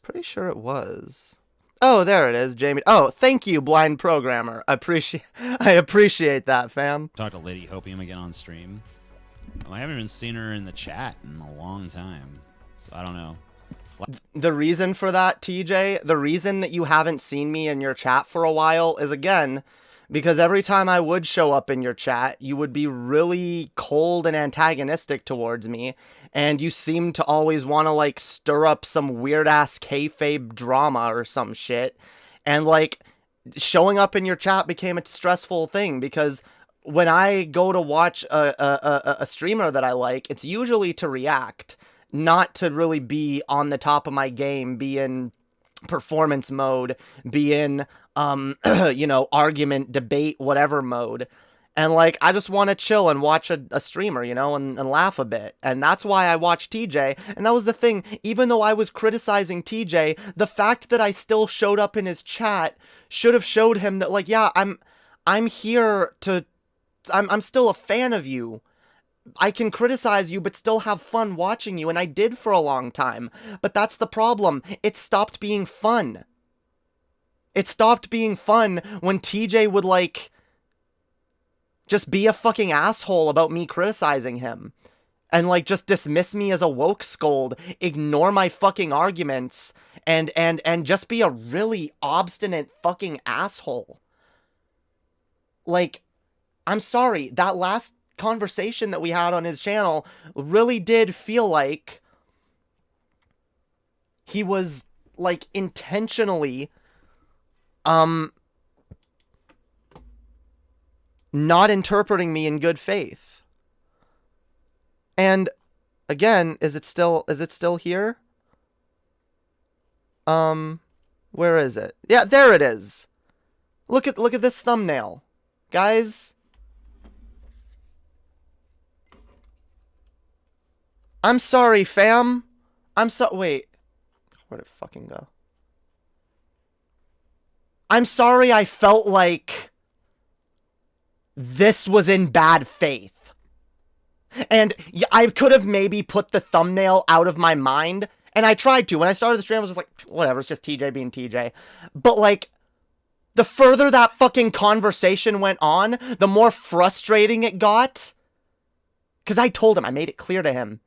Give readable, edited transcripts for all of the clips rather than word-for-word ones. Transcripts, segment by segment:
Pretty sure it was. Oh, there it is, Jamie. Oh, thank you, blind programmer. I appreciate that, fam. Talked to Lady Hopium again on stream. I haven't even seen her in the chat in a long time, so I don't know. The reason for that, TJ, the reason that you haven't seen me in your chat for a while is, again, because every time I would show up in your chat, you would be really cold and antagonistic towards me, and you seem to always want to, like, stir up some weird-ass kayfabe drama or some shit, and, like, showing up in your chat became a stressful thing, because when I go to watch a streamer that I like, it's usually to react, not to really be on the top of my game, be in performance mode, be in, you know, argument, debate, whatever mode. And, like, I just want to chill and watch a streamer, you know, and laugh a bit. And that's why I watched TJ. And that was the thing. Even though I was criticizing TJ, the fact that I still showed up in his chat should have showed him that, like, yeah, I'm here to... I'm still a fan of you. I can criticize you, but still have fun watching you, and I did for a long time. But that's the problem. It stopped being fun. It stopped being fun when TJ would, like, just be a fucking asshole about me criticizing him. And, like, just dismiss me as a woke scold, ignore my fucking arguments, and just be a really obstinate fucking asshole. Like, I'm sorry, that last conversation that we had on his channel really did feel like he was, like, intentionally not interpreting me in good faith. And again, is it still here? Where is it? Yeah, there it is. Look at this thumbnail. Guys, I'm sorry, fam. Wait. Where'd it fucking go? I'm sorry I felt like this was in bad faith. And I could have maybe put the thumbnail out of my mind. And I tried to. When I started the stream, I was just like, whatever, it's just TJ being TJ. But, like, the further that fucking conversation went on, the more frustrating it got. Because I told him, I made it clear to him,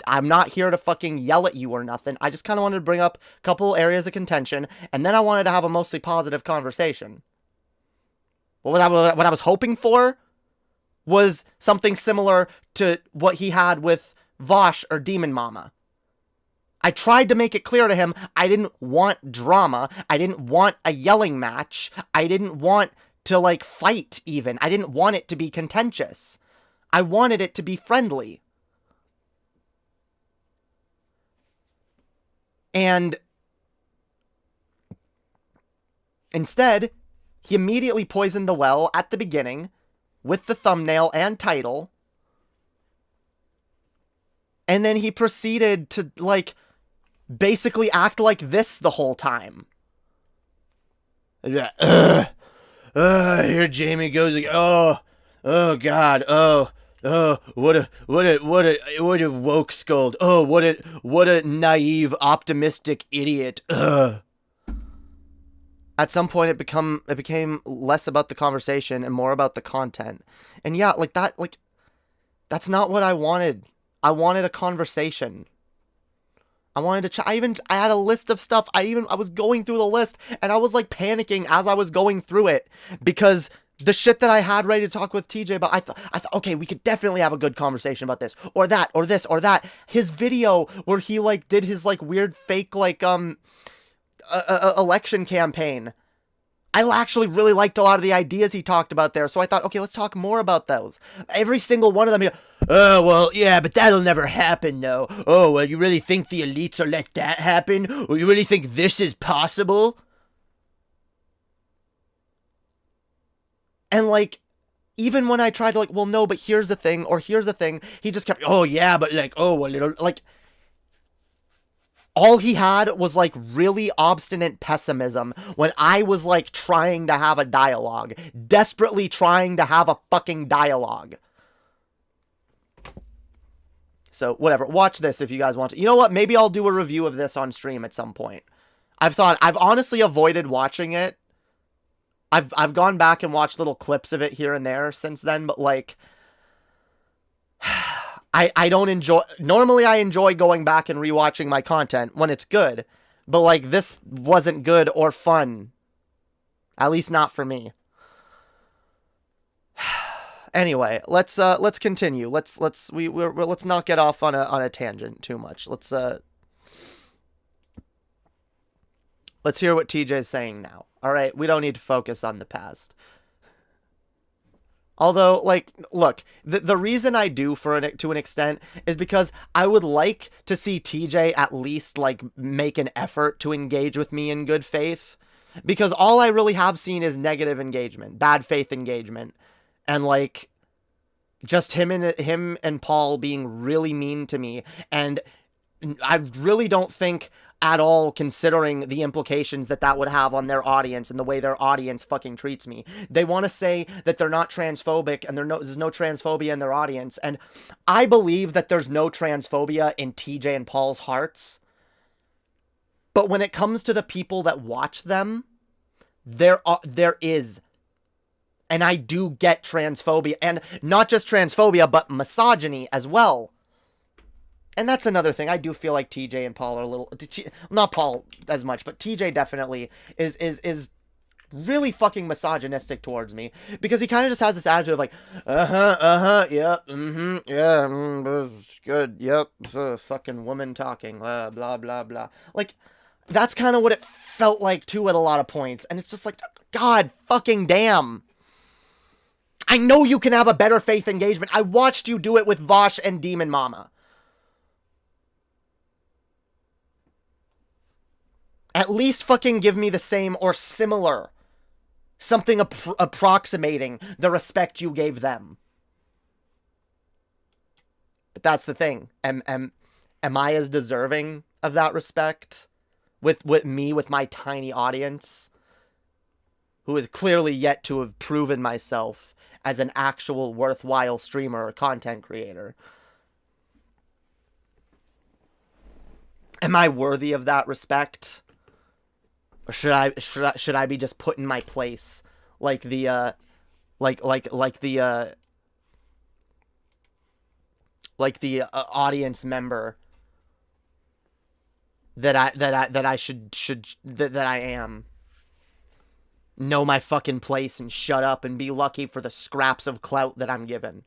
I'm not here to fucking yell at you or nothing. I just kind of wanted to bring up a couple areas of contention, and then I wanted to have a mostly positive conversation. What I was hoping for was something similar to what he had with Vosh or Demon Mama. I tried to make it clear to him I didn't want drama. I didn't want a yelling match. I didn't want to, like, fight even. I didn't want it to be contentious. I wanted it to be friendly. And instead, he immediately poisoned the well at the beginning with the thumbnail and title. And then he proceeded to, like, basically act like this the whole time. Here Jamie goes, like, oh God, what a woke scold. Oh, what a naive, optimistic idiot. Ugh. At some point, it became less about the conversation and more about the content. And yeah, like that, like, that's not what I wanted. I wanted a conversation. I wanted to I had a list of stuff. I was going through the list and I was, like, panicking as I was going through it because the shit that I had ready to talk with TJ about, I thought, okay, we could definitely have a good conversation about this, or that, or this, or that. His video where he, like, did his, like, weird fake, like, election campaign. I actually really liked a lot of the ideas he talked about there, so I thought, okay, let's talk more about those. Every single one of them, oh, well, yeah, but that'll never happen, though. Oh, well, you really think the elites will let that happen? Or you really think this is possible? And, like, even when I tried to, like, well, no, but here's the thing, or here's the thing, he just kept, oh, yeah, but, like, oh, well, it'll, like, all he had was, like, really obstinate pessimism when I was, like, trying to have a dialogue. Desperately trying to have a fucking dialogue. So whatever, watch this if you guys want to. You know what? Maybe I'll do a review of this on stream at some point. I've honestly avoided watching it. I've gone back and watched little clips of it here and there since then, but like, I don't enjoy, normally I enjoy going back and rewatching my content when it's good, but like this wasn't good or fun. At least not for me. Anyway, let's continue. Let's not get off on a tangent too much. Let's hear what TJ's saying now. All right, we don't need to focus on the past. Although, like, look, the reason I do to an extent is because I would like to see TJ at least like make an effort to engage with me in good faith, because all I really have seen is negative engagement, bad faith engagement. And like, just him and Paul being really mean to me. And I really don't think at all, considering the implications that would have on their audience and the way their audience fucking treats me. They want to say that they're not transphobic and there's no transphobia in their audience. And I believe that there's no transphobia in TJ and Paul's hearts. But when it comes to the people that watch them, there is. And I do get transphobia, and not just transphobia, but misogyny as well. And that's another thing. I do feel like TJ and Paul are a little, not Paul as much, but TJ definitely is really fucking misogynistic towards me, because he kind of just has this attitude of like, yep, yeah, good, yep, fucking woman talking, blah, blah, blah. Like, that's kind of what it felt like too at a lot of points. And it's just like, God fucking damn. I know you can have a better faith engagement. I watched you do it with Vosh and Demon Mama. At least fucking give me the same or similar. Something approximating the respect you gave them. But that's the thing. Am I as deserving of that respect? With my tiny audience? Who is clearly yet to have proven myself as an actual worthwhile streamer or content creator. Am I worthy of that respect? Or should I be just put in my place like the audience member that I am? Know my fucking place and shut up and be lucky for the scraps of clout that I'm given.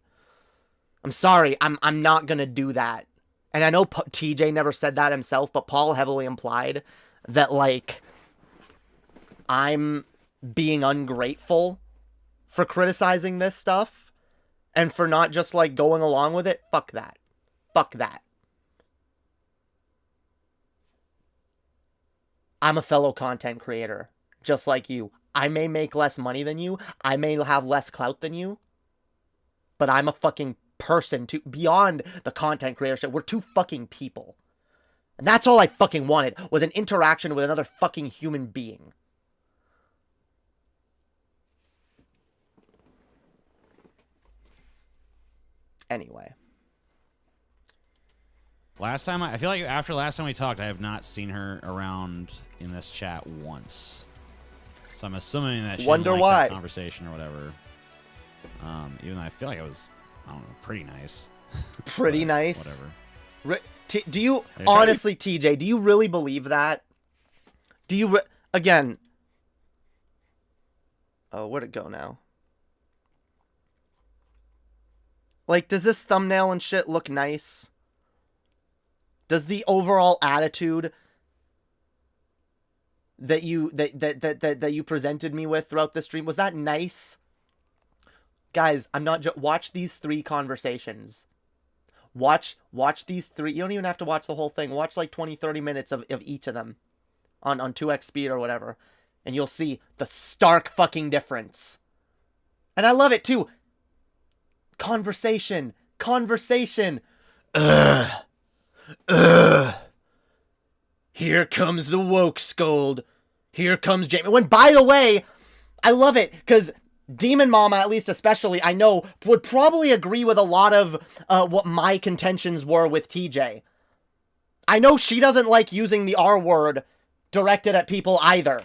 I'm sorry, I'm not gonna do that. And I know TJ never said that himself, but Paul heavily implied that, like, I'm being ungrateful for criticizing this stuff and for not just, like, going along with it. Fuck that. Fuck that. I'm a fellow content creator, just like you. I may make less money than you. I may have less clout than you. But I'm a fucking person too, beyond the content creator shit. We're two fucking people. And that's all I fucking wanted, was an interaction with another fucking human being. Anyway. I feel like after last time we talked, I have not seen her around in this chat once. So I'm assuming that she Wonder didn't like why. that conversation or whatever. Even though I feel like it was, I don't know, pretty nice. Pretty nice. Whatever. Do you, honestly, TJ, do you really believe that? Do you, again. Oh, where'd it go now? Like, does this thumbnail and shit look nice? Does the overall attitude that you presented me with throughout the stream, was that nice? Guys, I'm not watch these 3 conversations. Watch these 3. You don't even have to watch the whole thing. Watch like 20-30 minutes of each of them on 2x speed or whatever, and you'll see the stark fucking difference. And I love it too. Conversation. Here comes the Woke Scold. Here comes Jamie. When, by the way, I love it, because Demon Mama, at least especially, I know, would probably agree with a lot of what my contentions were with TJ. I know she doesn't like using the R word directed at people either.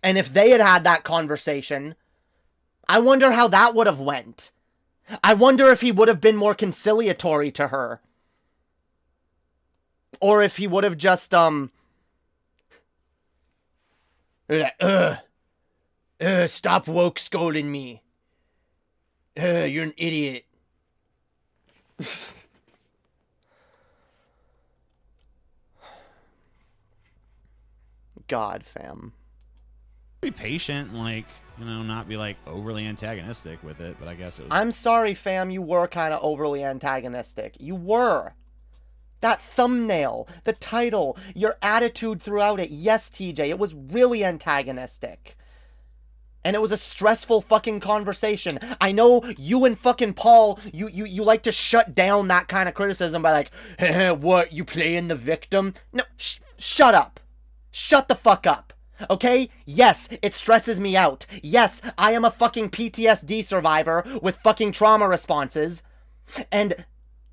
And if they had had that conversation, I wonder how that would have went. I wonder if he would have been more conciliatory to her. Or if he would have just, stop woke scolding me. You're an idiot. God, fam. Be patient, like, you know, not be like overly antagonistic with it, but I guess it was. I'm sorry, fam, you were kind of overly antagonistic. You were. That thumbnail, the title, your attitude throughout it. Yes, TJ, it was really antagonistic. And it was a stressful fucking conversation. I know you and fucking Paul, you like to shut down that kind of criticism by like, what, you playing the victim? No, shut up. Shut the fuck up. Okay? Yes, it stresses me out. Yes, I am a fucking PTSD survivor with fucking trauma responses. And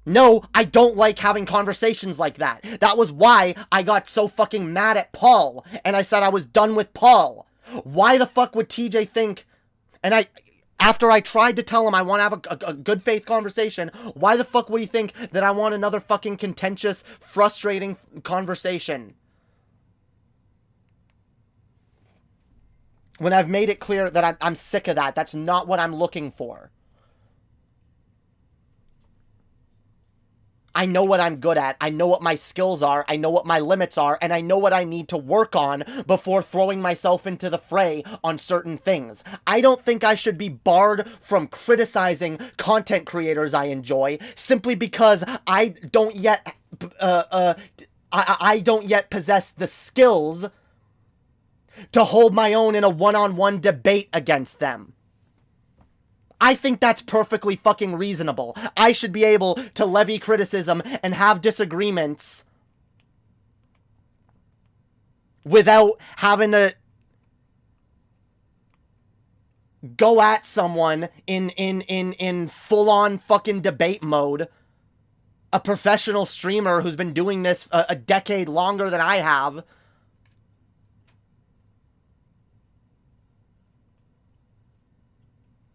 no, I don't like having conversations like that. That was why I got so fucking mad at Paul. And I said I was done with Paul. Why the fuck would TJ think... And after I tried to tell him I want to have a good faith conversation, why the fuck would he think that I want another fucking contentious, frustrating conversation? When I've made it clear that I'm sick of that. That's not what I'm looking for. I know what I'm good at. I know what my skills are. I know what my limits are. And I know what I need to work on before throwing myself into the fray on certain things. I don't think I should be barred from criticizing content creators I enjoy simply because I don't yet I don't yet possess the skills to hold my own in a one-on-one debate against them. I think that's perfectly fucking reasonable. I should be able to levy criticism and have disagreements without having to go at someone in full-on fucking debate mode. A professional streamer who's been doing this a decade longer than I have.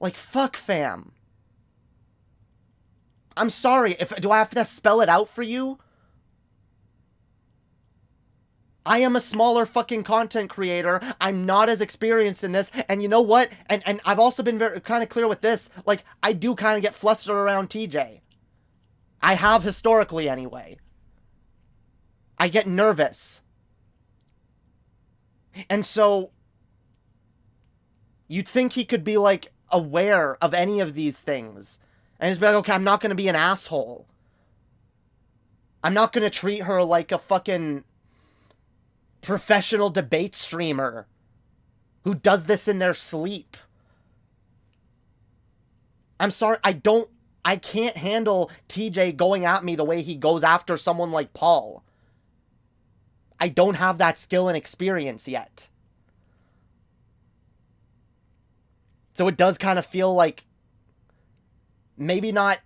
Like, fuck, fam. I'm sorry. Do I have to spell it out for you? I am a smaller fucking content creator. I'm not as experienced in this. And you know what? And I've also been very kind of clear with this. Like, I do kind of get flustered around TJ. I have historically anyway. I get nervous. And so you'd think he could be like aware of any of these things and just be like, okay, I'm not going to be an asshole. I'm not going to treat her like a fucking professional debate streamer who does this in their sleep. I'm sorry, I can't handle TJ going at me the way he goes after someone like Paul. I don't have that skill and experience yet. So it does kind of feel like maybe not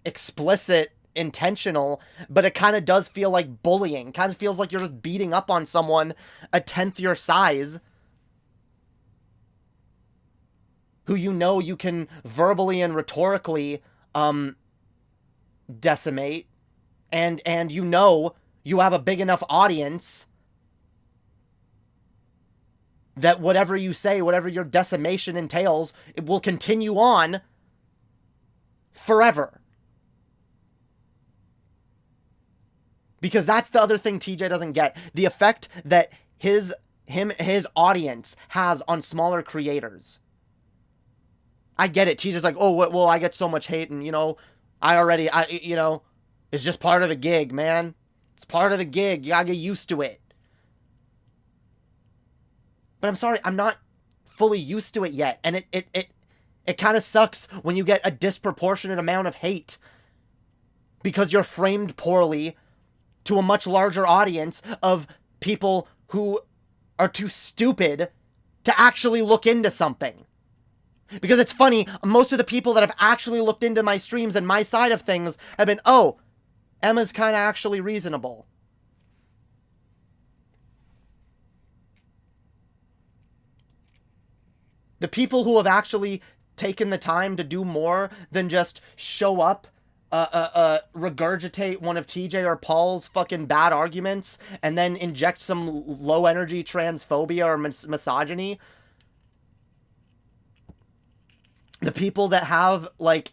explicit, intentional, but it kind of does feel like bullying. Kind of feels like you're just beating up on someone a 10th your size who you know you can verbally and rhetorically decimate, and you know you have a big enough audience that whatever you say, whatever your decimation entails, it will continue on forever. Because that's the other thing TJ doesn't get. The effect that his audience has on smaller creators. I get it. TJ's like, oh, well, I get so much hate, and, you know, it's just part of the gig, man. It's part of the gig. You gotta get used to it. But I'm sorry, I'm not fully used to it yet. And it kind of sucks when you get a disproportionate amount of hate because you're framed poorly to a much larger audience of people who are too stupid to actually look into something. Because it's funny, most of the people that have actually looked into my streams and my side of things have been, oh, Emma's kind of actually reasonable. The people who have actually taken the time to do more than just show up, regurgitate one of TJ or Paul's fucking bad arguments, and then inject some low-energy transphobia or misogyny. The people that have, like,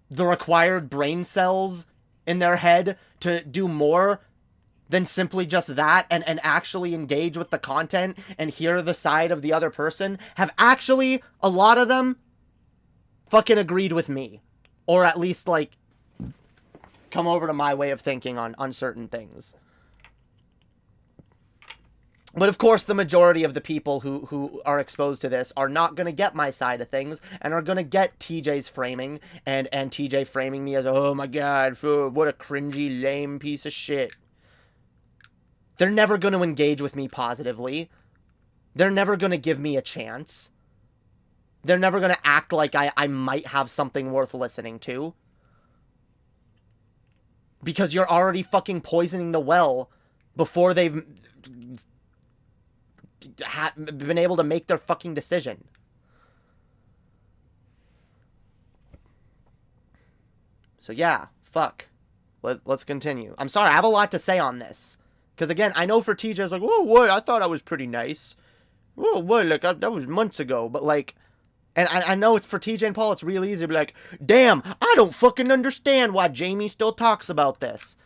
the required brain cells in their head to do more than simply just that and actually engage with the content and hear the side of the other person, have actually, a lot of them, fucking agreed with me. Or at least, like, come over to my way of thinking on certain things. But of course, the majority of the people who are exposed to this are not going to get my side of things and are going to get TJ's framing and TJ framing me as, oh my god, what a cringy, lame piece of shit. They're never going to engage with me positively. They're never going to give me a chance. They're never going to act like I might have something worth listening to. Because you're already fucking poisoning the well before they've been able to make their fucking decision. So yeah, fuck. Let's continue. I'm sorry, I have a lot to say on this. Because again, I know for TJ, it's like, oh, what? I thought I was pretty nice. Oh, what? Like, that was months ago. But like, and I know it's for TJ and Paul, it's real easy to be like, damn, I don't fucking understand why Jamie still talks about this.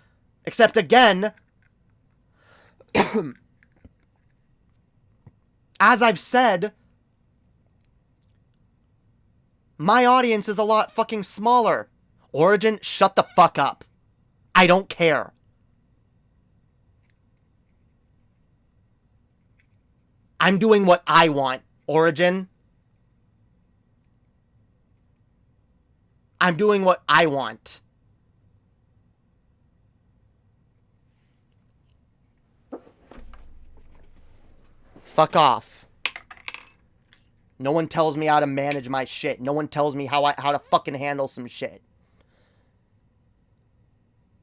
Except again, as I've said, my audience is a lot fucking smaller. Origin, shut the fuck up. I don't care. I'm doing what I want, Origin. I'm doing what I want. Fuck off. No one tells me how to manage my shit. No one tells me how to fucking handle some shit.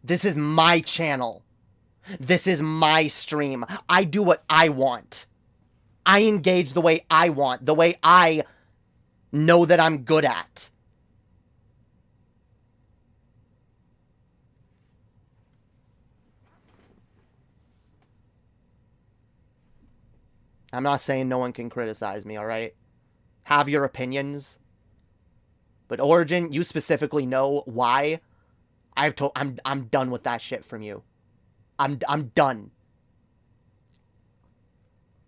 This is my channel. This is my stream. I do what I want. I engage the way I want, the way I know that I'm good at. I'm not saying no one can criticize me, alright? Have your opinions. But Origin, you specifically know why I'm done with that shit from you. I'm done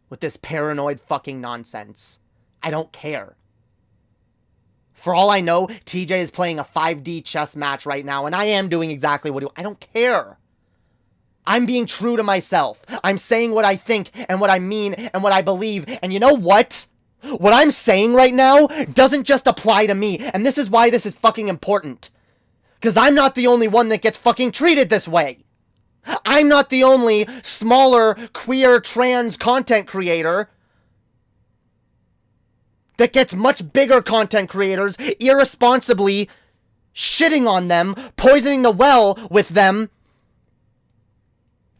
with this paranoid fucking nonsense. I don't care. For all I know, TJ is playing a 5D chess match right now, and I am doing exactly what I don't care. I'm being true to myself. I'm saying what I think and what I mean and what I believe. And you know what? What I'm saying right now doesn't just apply to me. And this is why this is fucking important. Because I'm not the only one that gets fucking treated this way. I'm not the only smaller, queer, trans content creator that gets much bigger content creators irresponsibly shitting on them, poisoning the well with them,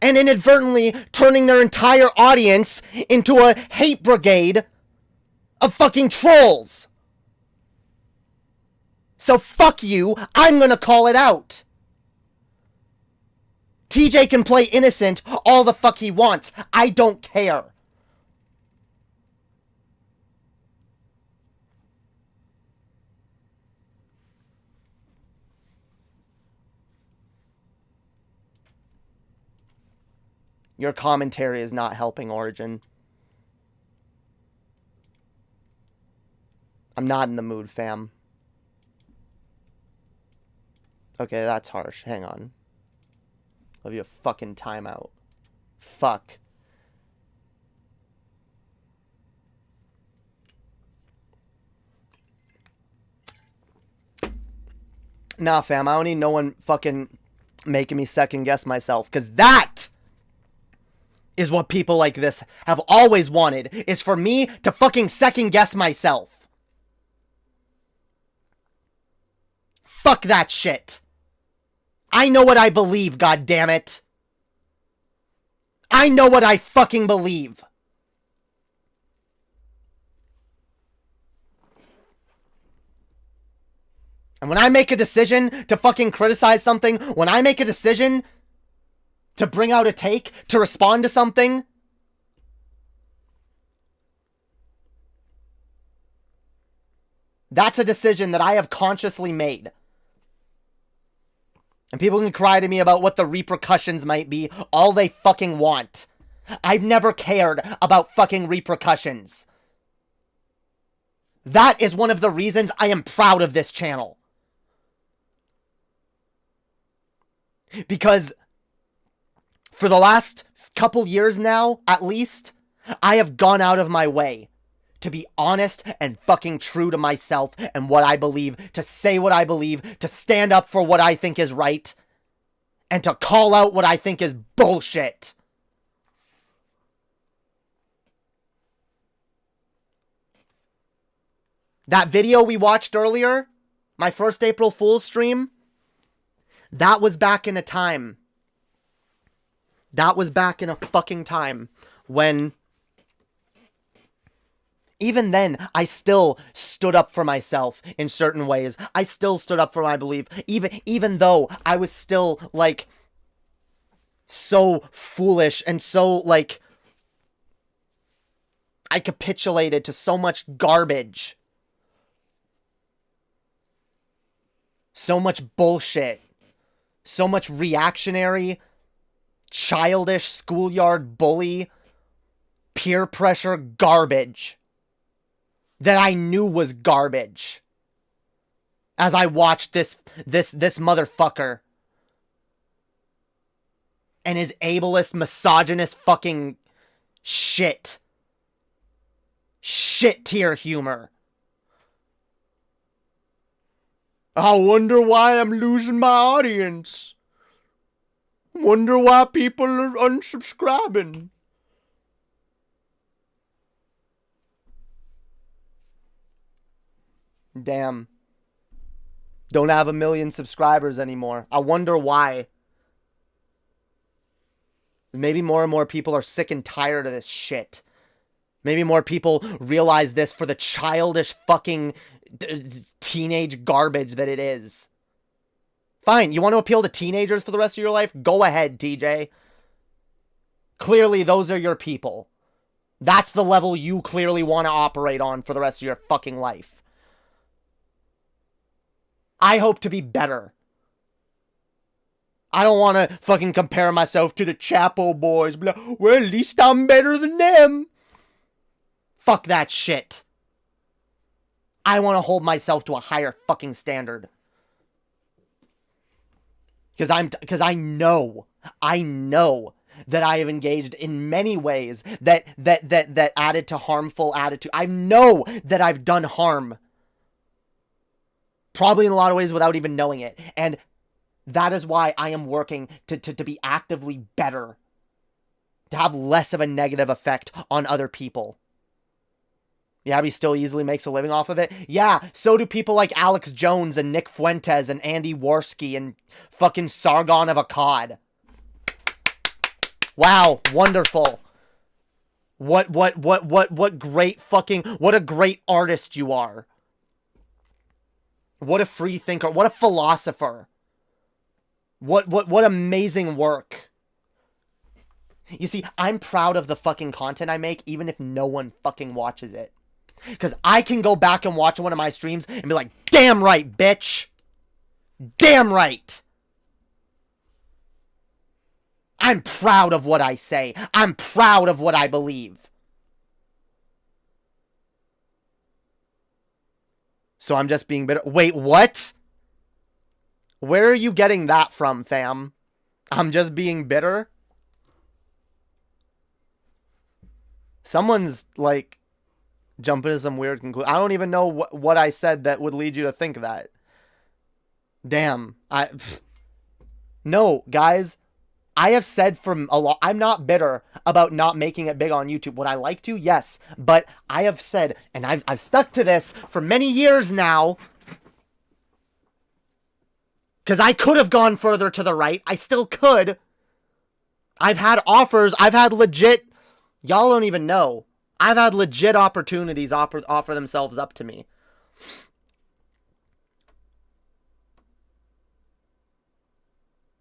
and inadvertently turning their entire audience into a hate brigade of fucking trolls. So fuck you, I'm gonna call it out. TJ can play innocent all the fuck he wants. I don't care. Your commentary is not helping, Origin. I'm not in the mood, fam. Okay, that's harsh. Hang on. I'll give you a fucking timeout. Fuck. Nah, fam, I don't need no one fucking making me second guess myself, because that is what people like this have always wanted, is for me to fucking second guess myself. Fuck that shit. I know what I believe, goddammit. I know what I fucking believe. And when I make a decision to fucking criticize something, when I make a decision to bring out a take, to respond to something, that's a decision that I have consciously made. And people can cry to me about what the repercussions might be all they fucking want. I've never cared about fucking repercussions. That is one of the reasons I am proud of this channel. Because for the last couple years now, at least, I have gone out of my way to be honest and fucking true to myself and what I believe, to say what I believe, to stand up for what I think is right, and to call out what I think is bullshit. That video we watched earlier, my first April Fool's stream, that was back in a time. That was back in a fucking time when, even then, I still stood up for myself in certain ways. I still stood up for my belief, even though I was still, like, so foolish and so, like, I capitulated to so much garbage. So much bullshit. So much reactionary, childish, schoolyard bully, peer pressure garbage that I knew was garbage as I watched this motherfucker and his ableist, misogynist fucking shit tier humor. I wonder why I'm losing my audience. Wonder why people are unsubscribing. Damn. Don't have 1 million subscribers anymore. I wonder why. Maybe more and more people are sick and tired of this shit. Maybe more people realize this for the childish fucking teenage garbage that it is. Fine, you want to appeal to teenagers for the rest of your life? Go ahead, TJ. Clearly, those are your people. That's the level you clearly want to operate on for the rest of your fucking life. I hope to be better. I don't want to fucking compare myself to the Chapo boys. Well, at least I'm better than them. Fuck that shit. I want to hold myself to a higher fucking standard. Because I know that I have engaged in many ways that added to harmful attitude. I know that I've done harm. Probably in a lot of ways without even knowing it. And that is why I am working to be actively better. To have less of a negative effect on other people. Yeah, but he still easily makes a living off of it. Yeah, so do people like Alex Jones and Nick Fuentes and Andy Worski and fucking Sargon of Akkad. Wow, wonderful. What great fucking, what a great artist you are. What a free thinker, what a philosopher. What amazing work. You see, I'm proud of the fucking content I make, even if no one fucking watches it. Because I can go back and watch one of my streams and be like, damn right, bitch. Damn right. I'm proud of what I say. I'm proud of what I believe. So I'm just being bitter. Wait, what? Where are you getting that from, fam? I'm just being bitter? Someone's, like, jumping to some weird conclusion. I don't even know what I said that would lead you to think that. Damn. No, guys. I have said from a lot, I'm not bitter about not making it big on YouTube. Would I like to? Yes. But I have said, and I've stuck to this for many years now, because I could have gone further to the right. I still could. I've had offers. I've had legit, y'all don't even know. I've had legit opportunities offer themselves up to me.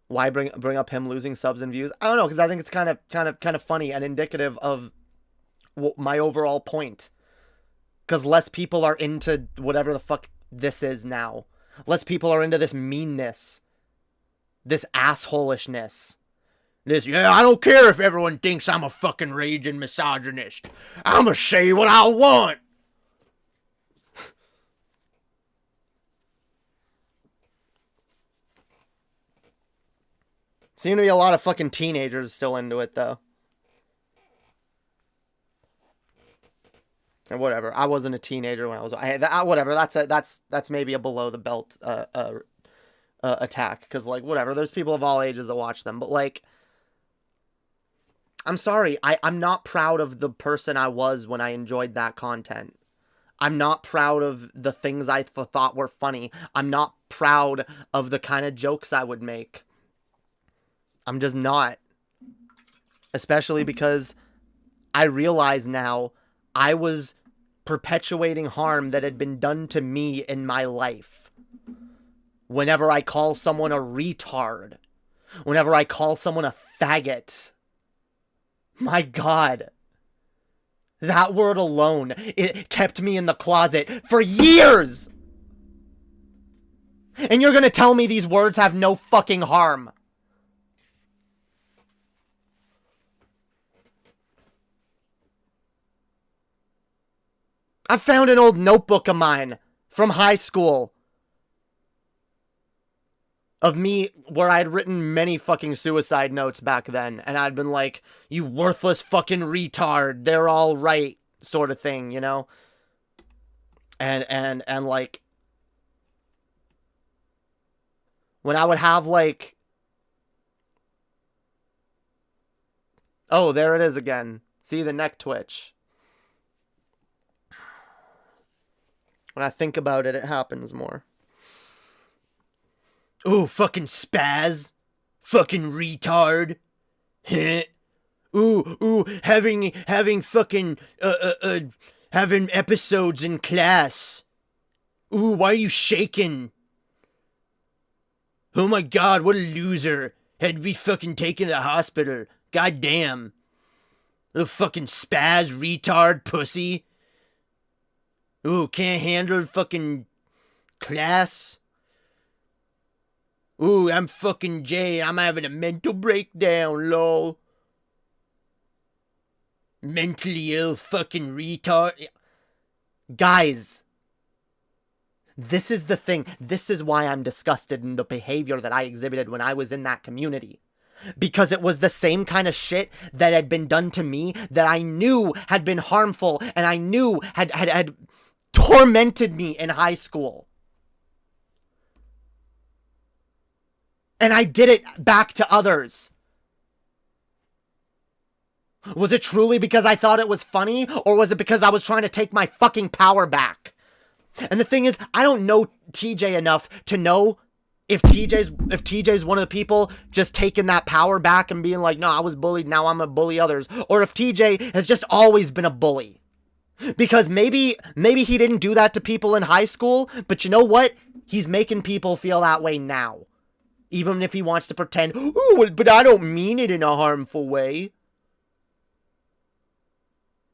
Why bring up him losing subs and views? I don't know, because I think it's kind of funny and indicative of my overall point. Because less people are into whatever the fuck this is now. Less people are into this meanness, this assholishness. This, yeah, I don't care if everyone thinks I'm a fucking raging misogynist. I'ma say what I want. Seem to be a lot of fucking teenagers still into it, though. And whatever. I wasn't a teenager when I was. Whatever. That's maybe a below the belt attack, because like whatever. There's people of all ages that watch them, but like, I'm sorry. I'm not proud of the person I was when I enjoyed that content. I'm not proud of the things I thought were funny. I'm not proud of the kind of jokes I would make. I'm just not. Especially because I realize now I was perpetuating harm that had been done to me in my life. Whenever I call someone a retard. Whenever I call someone a faggot. My God. That word alone, it kept me in the closet for years. And you're gonna tell me these words have no fucking harm. I found an old notebook of mine from high school of me where I had written many fucking suicide notes back then. And I'd been like, you worthless fucking retard. They're all right, sort of thing, you know? And like, when I would have like, oh, there it is again. See the neck twitch. When I think about it, it happens more. Ooh, fucking spaz. Fucking retard. Heh. Ooh, having fucking, having episodes in class. Ooh, why are you shaking? Oh my God, what a loser. Had to be fucking taken to the hospital. God damn. Little fucking spaz, retard, pussy. Ooh, can't handle fucking class. Ooh, I'm fucking Jay. I'm having a mental breakdown, lol. Mentally ill fucking retard. Guys, this is the thing. This is why I'm disgusted in the behavior that I exhibited when I was in that community. Because it was the same kind of shit that had been done to me that I knew had been harmful and I knew had tormented me in high school. And I did it back to others. Was it truly because I thought it was funny, or was it because I was trying to take my fucking power back? And the thing is, I don't know TJ enough to know if TJ's one of the people just taking that power back and being like, no, I was bullied, now I'm gonna bully others, or if TJ has just always been a bully. Because maybe he didn't do that to people in high school, but you know what? He's making people feel that way now. Even if he wants to pretend, oh, but I don't mean it in a harmful way.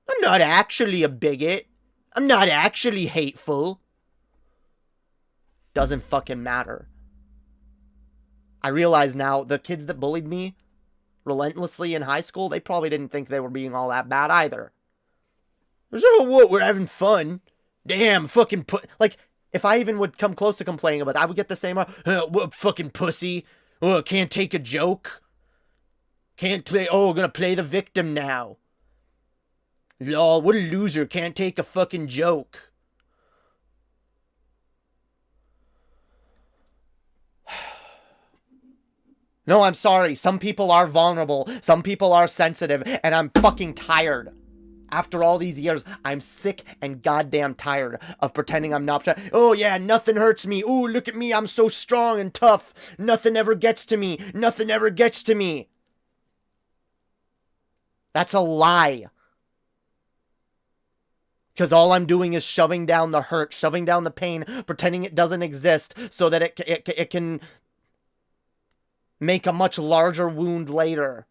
I'm not actually a bigot. I'm not actually hateful. Doesn't fucking matter. I realize now, the kids that bullied me relentlessly in high school, they probably didn't think they were being all that bad either. Oh, what? We're having fun. Damn, fucking like, if I even would come close to complaining about that, I would get the same, what fucking pussy. Oh, can't take a joke. Can't play, oh, gonna play the victim now. Lol, what a loser, can't take a fucking joke. No, I'm sorry. Some people are vulnerable. Some people are sensitive. And I'm fucking tired. After all these years, I'm sick and goddamn tired of pretending I'm not. Oh yeah, nothing hurts me. Ooh, look at me. I'm so strong and tough. Nothing ever gets to me. Nothing ever gets to me. That's a lie. Because all I'm doing is shoving down the hurt, shoving down the pain, pretending it doesn't exist so that it can make a much larger wound later.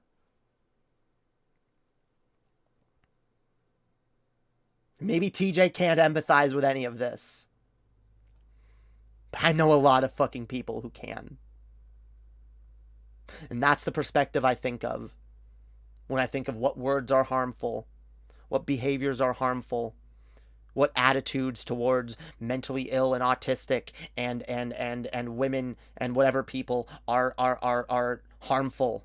Maybe TJ can't empathize with any of this. But I know a lot of fucking people who can. And that's the perspective I think of when I think of what words are harmful, what behaviors are harmful, what attitudes towards mentally ill and autistic and women and whatever people are harmful.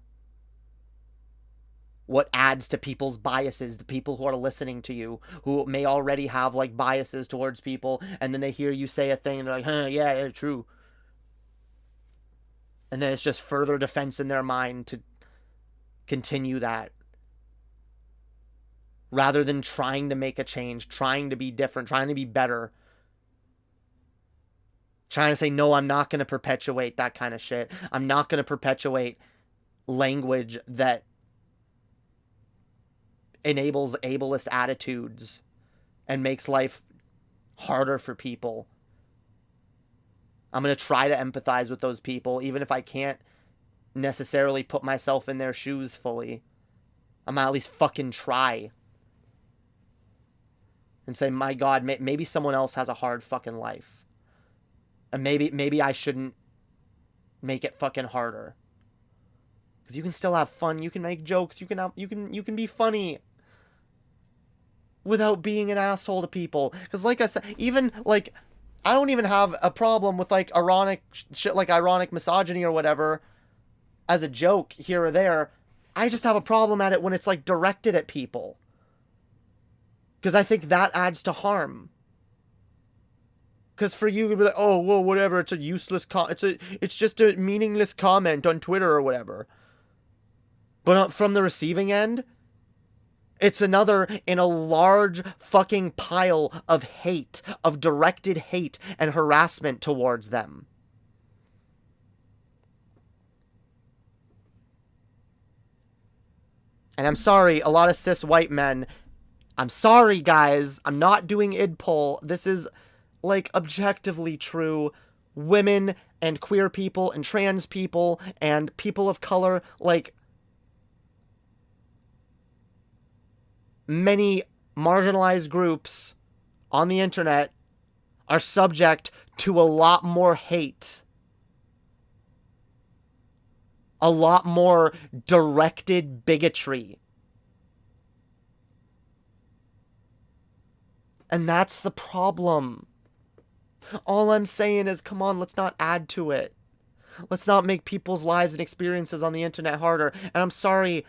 What adds to people's biases, the people who are listening to you, who may already have like biases towards people, and then they hear you say a thing and they're like, huh, yeah, true. And then it's just further defense in their mind to continue that. Rather than trying to make a change, trying to be different, trying to be better. Trying to say, no, I'm not going to perpetuate that kind of shit. I'm not going to perpetuate language that enables ableist attitudes and makes life harder for people. I'm going to try to empathize with those people, even if I can't necessarily put myself in their shoes fully. I'm going to at least fucking try. And say, my God, maybe someone else has a hard fucking life. And maybe I shouldn't make it fucking harder. Because you can still have fun. You can make jokes. You can be funny. Without being an asshole to people. Because like I said, even like, I don't even have a problem with like ironic shit, like ironic misogyny or whatever as a joke here or there. I just have a problem at it when it's like directed at people. Because I think that adds to harm. Because for you to be like, oh, well, whatever, it's a useless it's just a meaningless comment on Twitter or whatever. But from the receiving end, it's another in a large fucking pile of hate, of directed hate and harassment towards them. And I'm sorry, a lot of cis white men, I'm sorry guys, I'm not doing id poll. This is like objectively true. Women and queer people and trans people and people of color, like many marginalized groups on the internet are subject to a lot more hate. A lot more directed bigotry. And that's the problem. All I'm saying is, come on, let's not add to it. Let's not make people's lives and experiences on the internet harder. And I'm sorry,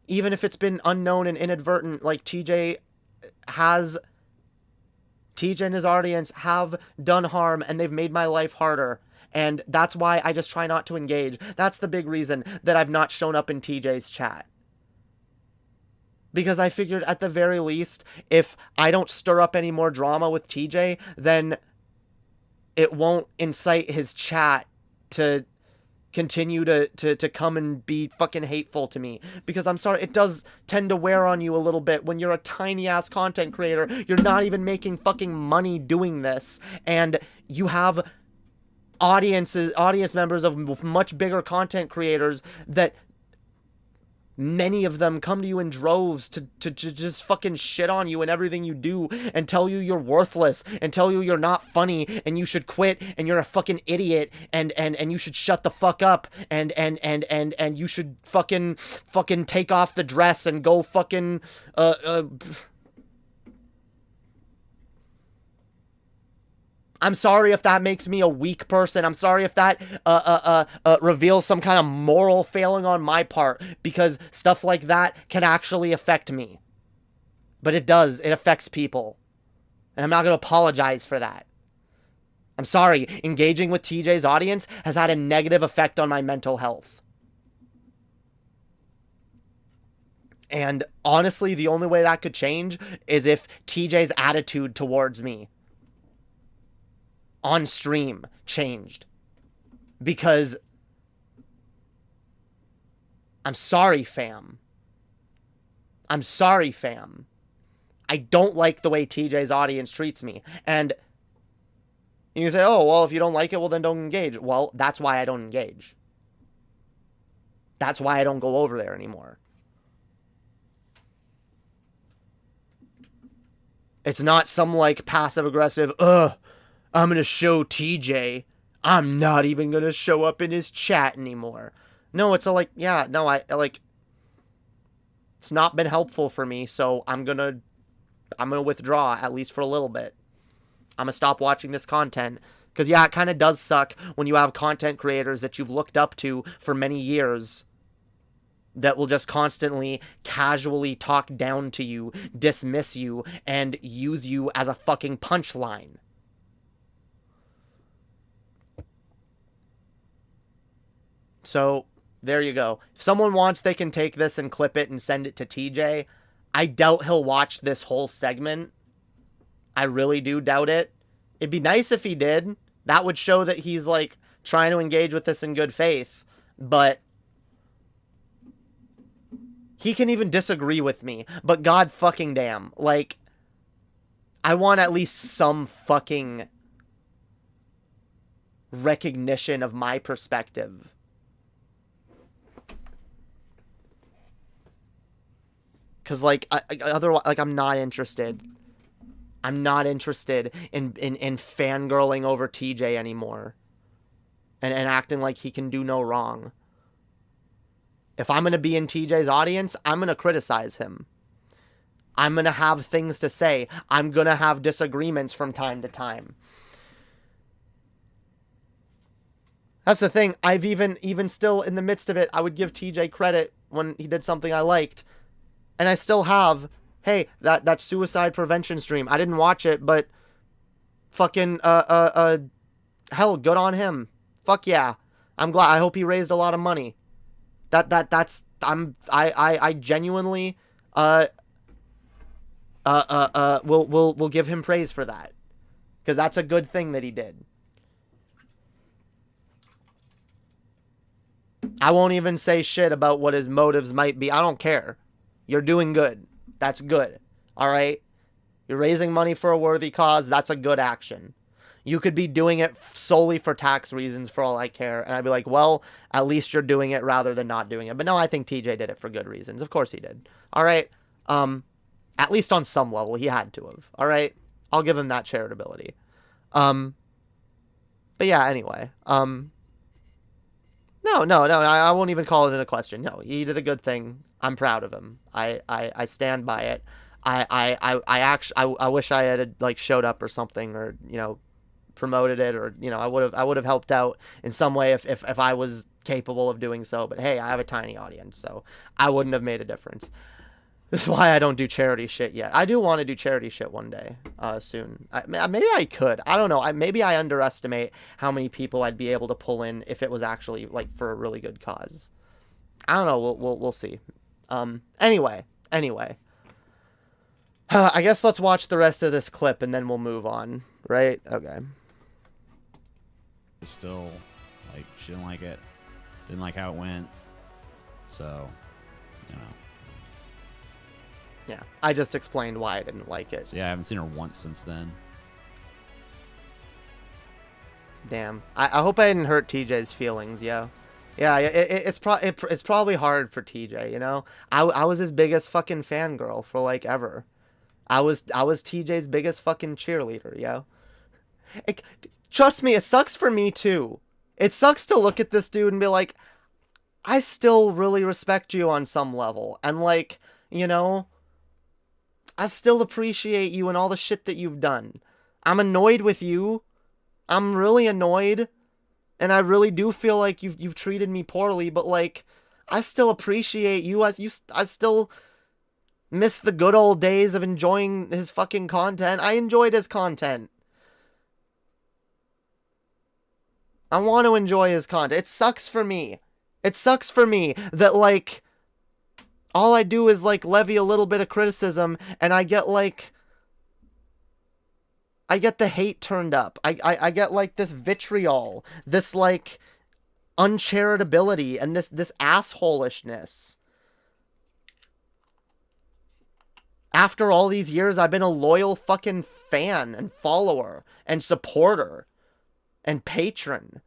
even if it's been unknown and inadvertent, like TJ and his audience have done harm and they've made my life harder. And that's why I just try not to engage. That's the big reason that I've not shown up in TJ's chat. Because I figured at the very least, if I don't stir up any more drama with TJ, then it won't incite his chat to continue to come and be fucking hateful to me. Because I'm sorry, it does tend to wear on you a little bit when you're a tiny ass content creator. You're not even making fucking money doing this, and you have audience members of much bigger content creators that many of them come to you in droves to just fucking shit on you and everything you do and tell you you're worthless and tell you you're not funny and you should quit and you're a fucking idiot and you should shut the fuck up and you should fucking take off the dress and go fucking I'm sorry if that makes me a weak person. I'm sorry if that reveals some kind of moral failing on my part, because stuff like that can actually affect me. But it does. It affects people. And I'm not going to apologize for that. I'm sorry. Engaging with TJ's audience has had a negative effect on my mental health. And honestly, the only way that could change is if TJ's attitude towards me on stream changed. Because I'm sorry, fam. I'm sorry, fam. I don't like the way TJ's audience treats me. And you can say, oh, well, if you don't like it, well, then don't engage. Well, that's why I don't engage. That's why I don't go over there anymore. It's not some, like, passive-aggressive, I'm gonna show TJ. I'm not even gonna show up in his chat anymore. No, it's a, like, yeah, no, I like, it's not been helpful for me, so I'm gonna withdraw, at least for a little bit. I'm gonna stop watching this content. Because, yeah, it kind of does suck when you have content creators that you've looked up to for many years that will just constantly casually talk down to you, dismiss you, and use you as a fucking punchline. So, there you go. If someone wants, they can take this and clip it and send it to TJ. I doubt he'll watch this whole segment. I really do doubt it. It'd be nice if he did. That would show that he's, like, trying to engage with this in good faith. But he can even disagree with me. But god fucking damn. Like, I want at least some fucking recognition of my perspective. Because, like, otherwise, like, I'm not interested. I'm not interested in fangirling over TJ anymore. And acting like he can do no wrong. If I'm going to be in TJ's audience, I'm going to criticize him. I'm going to have things to say. I'm going to have disagreements from time to time. That's the thing. I've even still in the midst of it, I would give TJ credit when he did something I liked. And I still have, hey, that suicide prevention stream. I didn't watch it, but fucking hell, good on him. Fuck yeah. I'm glad. I hope he raised a lot of money. I genuinely will give him praise for that. Cuz that's a good thing that he did. I won't even say shit about what his motives might be. I don't care. You're doing good. That's good. All right? You're raising money for a worthy cause. That's a good action. You could be doing it solely for tax reasons for all I care. And I'd be like, well, at least you're doing it rather than not doing it. But no, I think TJ did it for good reasons. Of course he did. All right? At least on some level, he had to have. All right? I'll give him that charitability. But yeah, anyway. No, I won't even call it in a question. No, he did a good thing. I'm proud of him. I stand by it. I wish I had like showed up or something, or promoted it, or I would have helped out in some way if I was capable of doing so. But hey, I have a tiny audience, so I wouldn't have made a difference. This is why I don't do charity shit yet. I do want to do charity shit one day, soon. Maybe I could. I don't know. Maybe I underestimate how many people I'd be able to pull in if it was actually like for a really good cause. I don't know. We'll see. Anyway. I guess let's watch the rest of this clip and then we'll move on. Right? Okay. Still, like, she didn't like it. Didn't like how it went. So, Yeah, I just explained why I didn't like it. So yeah, I haven't seen her once since then. Damn. I hope I didn't hurt TJ's feelings, yo. Yeah, it's probably hard for TJ, I was his biggest fucking fangirl for like ever. I was TJ's biggest fucking cheerleader, yo. Trust me, it sucks for me too. It sucks to look at this dude and be like, I still really respect you on some level. And like, I still appreciate you and all the shit that you've done. I'm annoyed with you. I'm really annoyed. And I really do feel like you've treated me poorly, but like, I still appreciate you. I still miss the good old days of enjoying his fucking content. I enjoyed his content. I want to enjoy his content. It sucks for me. It sucks for me that, like, All I do is, like, levy a little bit of criticism, and I get, like, I get the hate turned up. I get, like, this vitriol, this, like, uncharitability, and this assholishness. After all these years, I've been a loyal fucking fan and follower and supporter and patron.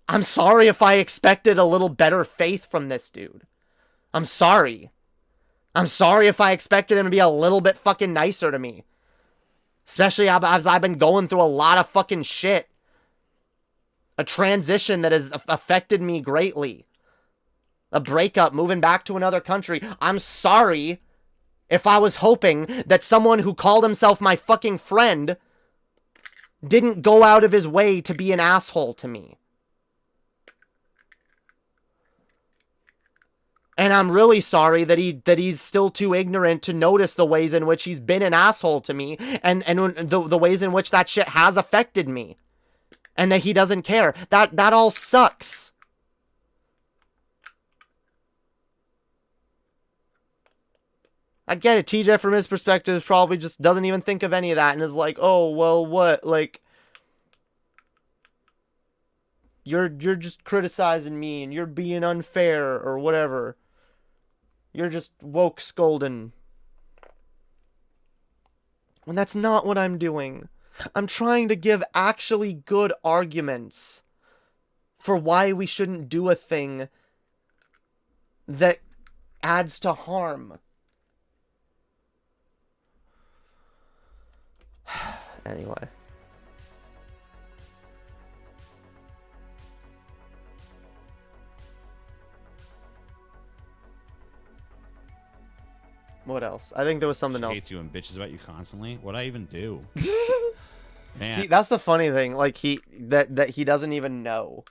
I'm sorry if I expected a little better faith from this dude. I'm sorry. I'm sorry if I expected him to be a little bit fucking nicer to me. Especially as I've been going through a lot of fucking shit. A transition that has affected me greatly. A breakup, moving back to another country. I'm sorry if I was hoping that someone who called himself my fucking friend didn't go out of his way to be an asshole to me. And I'm really sorry that he's still too ignorant to notice the ways in which he's been an asshole to me, and the ways in which that shit has affected me. And that he doesn't care. That all sucks. I get it. TJ, from his perspective, probably just doesn't even think of any of that and is like, oh, well, what? Like, you're just criticizing me and you're being unfair or whatever. You're just woke scolding. And that's not what I'm doing. I'm trying to give actually good arguments for why we shouldn't do a thing that adds to harm. Anyway. What else? I think there was something else. Hates you and bitches about you constantly. What'd I even do? Man. See, that's the funny thing. Like, he doesn't even know.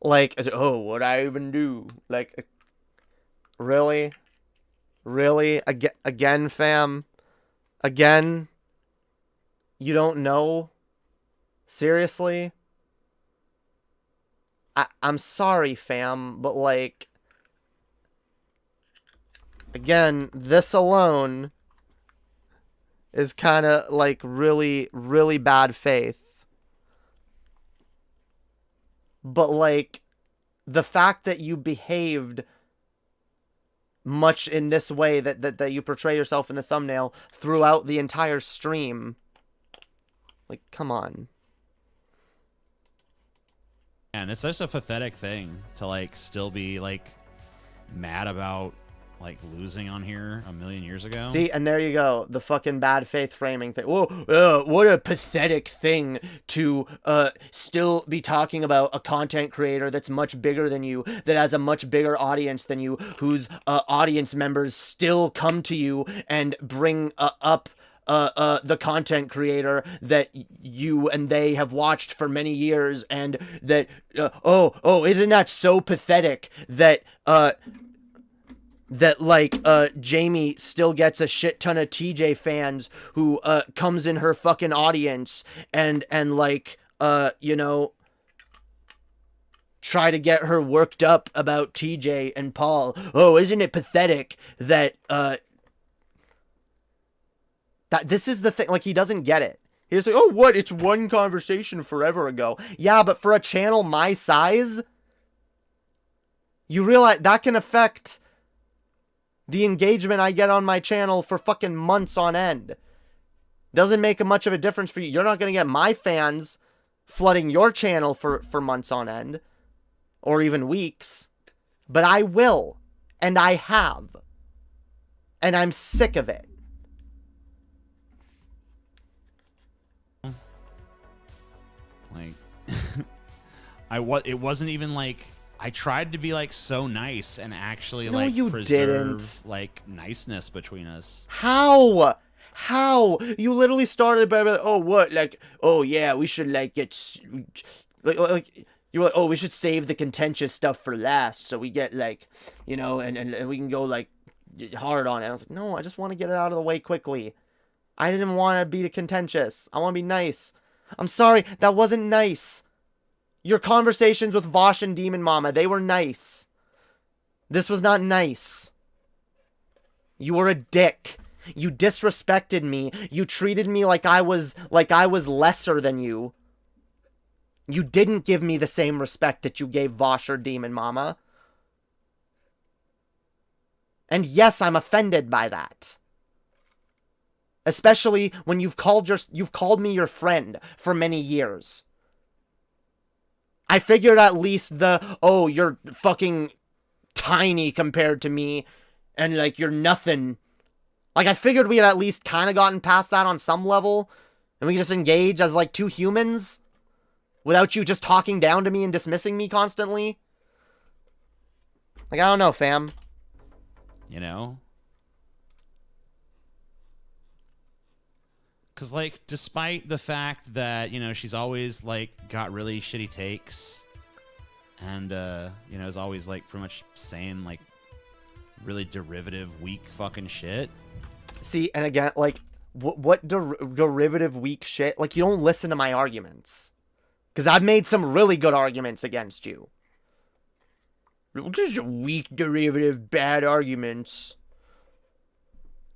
Like, oh, what'd I even do? Like, really? Really? Again, fam? Again? You don't know? Seriously? I'm sorry, fam, but, like, again, this alone is kind of, like, really, really bad faith. But, like, the fact that you behaved much in this way, that you portray yourself in the thumbnail throughout the entire stream, like, come on. And it's such a pathetic thing to, like, still be, like, mad about, like, losing on here a million years ago. See, and there you go. The fucking bad faith framing thing. Whoa, what a pathetic thing to still be talking about a content creator that's much bigger than you, that has a much bigger audience than you, whose audience members still come to you and bring up the content creator that you and they have watched for many years, and that, isn't that so pathetic that, Jamie still gets a shit ton of TJ fans who, comes in her fucking audience and try to get her worked up about TJ and Paul. Oh, isn't it pathetic that, that this is the thing, like, he doesn't get it. He's like, oh, what? It's one conversation forever ago. Yeah, but for a channel my size, you realize that can affect the engagement I get on my channel for fucking months on end. Doesn't make much of a difference for you. You're not going to get my fans flooding your channel for months on end, or even weeks, but I will, and I have, and I'm sick of it. Like, it wasn't even like I tried to be like so nice and actually No, like you preserve didn't. like niceness between us. How? You literally started by like, oh, what? Like, oh yeah, we should like get like you were like, oh, we should save the contentious stuff for last, so we get like, and we can go like hard on it. I was like, no, I just want to get it out of the way quickly. I didn't want to be contentious. I want to be nice. I'm sorry, that wasn't nice. Your conversations with Vosh and Demon Mama, they were nice. This was not nice. You were a dick. You disrespected me. You treated me like I was lesser than you. You didn't give me the same respect that you gave Vosh or Demon Mama. And yes, I'm offended by that. Especially when you've called me your friend for many years. I figured at least you're fucking tiny compared to me, and like you're nothing. Like I figured we had at least kind of gotten past that on some level, and we could just engage as like two humans without you just talking down to me and dismissing me constantly. Like, I don't know, fam. You know? Because, like, despite the fact that, you know, she's always, like, got really shitty takes and, you know, is always, like, pretty much saying, like, really derivative, weak fucking shit. See, and again, like, what derivative, weak shit? Like, you don't listen to my arguments. Because I've made some really good arguments against you. Just weak, derivative, bad arguments.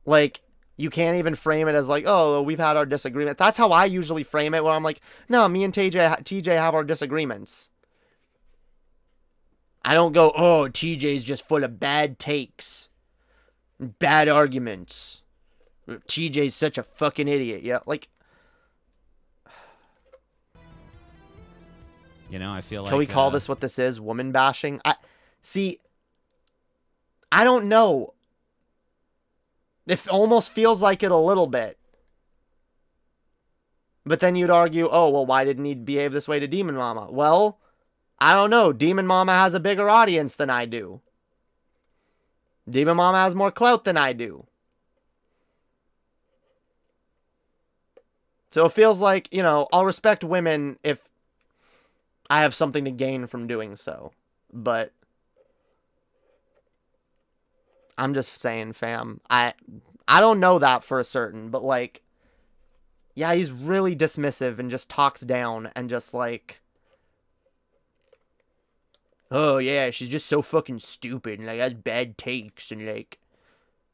Like, you can't even frame it as like, oh, we've had our disagreement. That's how I usually frame it, where I'm like, no, me and TJ have our disagreements. I don't go, oh, TJ's just full of bad takes. Bad arguments. TJ's such a fucking idiot. Yeah, like... You know, I feel like... Can we call this what this is? Woman bashing? See, I don't know. It almost feels like it a little bit. But then you'd argue, oh, well, why didn't he behave this way to Demon Mama? Well, I don't know. Demon Mama has a bigger audience than I do. Demon Mama has more clout than I do. So it feels like, you know, I'll respect women if I have something to gain from doing so. But I'm just saying, fam. I don't know that for a certain, but like, yeah, he's really dismissive and just talks down and just like, oh yeah, she's just so fucking stupid and like has bad takes and like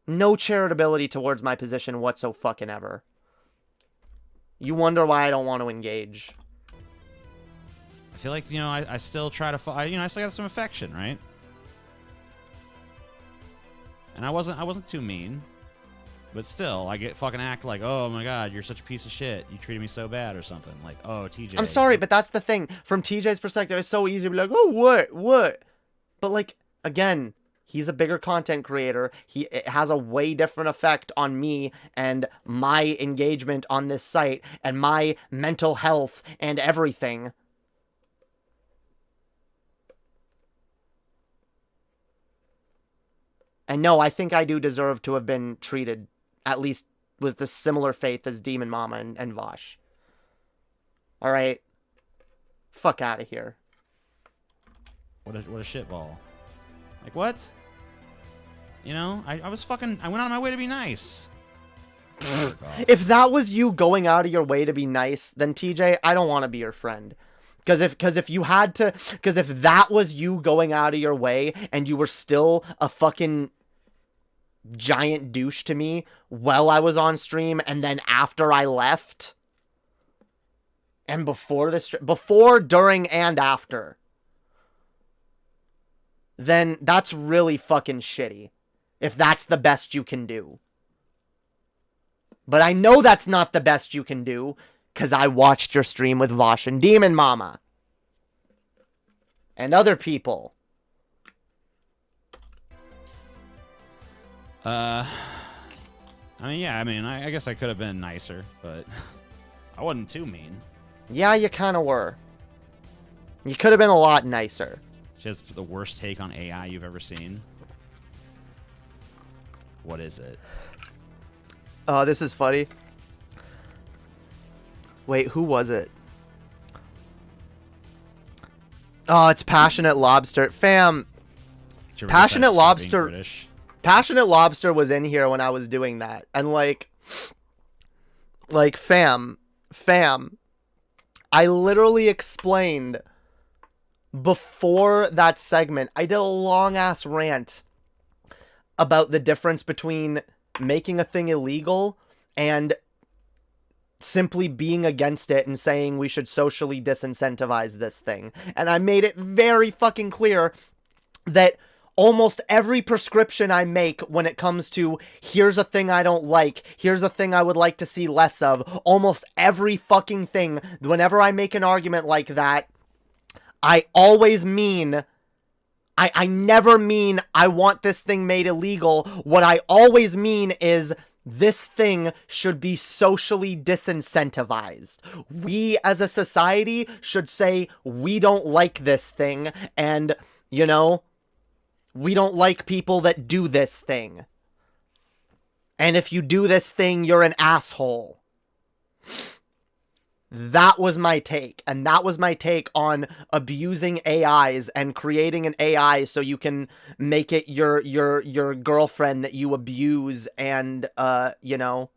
no charitability towards my position whatsoever. You wonder why I don't want to engage. I feel like, you know, I still try to, you know, I still got some affection, right? And I wasn't too mean, but still, I get fucking act like, oh my god, you're such a piece of shit. You treated me so bad or something. Like, oh, TJ. I'm sorry, but that's the thing. From TJ's perspective, it's so easy to be like, oh, what? But like, again, he's a bigger content creator. It has a way different effect on me and my engagement on this site and my mental health and everything. And no, I think I do deserve to have been treated, at least with the similar faith as Demon Mama and Vosh. Alright? Fuck out of here. What a shitball. Like, what? You know, I went on my way to be nice. If that was you going out of your way to be nice, then TJ, I don't want to be your friend. Because if that was you going out of your way and you were still a fucking giant douche to me while I was on stream and then after I left and before, during, and after, then that's really fucking shitty. If that's the best you can do. But I know that's not the best you can do. Because I watched your stream with Vosh and Demon Mama. And other people. I guess I could have been nicer, but I wasn't too mean. Yeah, you kind of were. You could have been a lot nicer. She has the worst take on AI you've ever seen. What is it? This is funny. Wait, who was it? Oh, it's Passionate Lobster. Fam, Passionate Lobster. Passionate Lobster was in here when I was doing that. And like fam, I literally explained before that segment, I did a long ass rant about the difference between making a thing illegal and simply being against it and saying we should socially disincentivize this thing. And I made it very fucking clear that almost every prescription I make when it comes to here's a thing I don't like, here's a thing I would like to see less of, almost every fucking thing, whenever I make an argument like that, I always mean, I never mean I want this thing made illegal. What I always mean is this thing should be socially disincentivized. We as a society should say we don't like this thing, and, you know, we don't like people that do this thing. And if you do this thing, you're an asshole. That was my take. And that was my take on abusing AIs and creating an AI so you can make it your girlfriend that you abuse and, you know,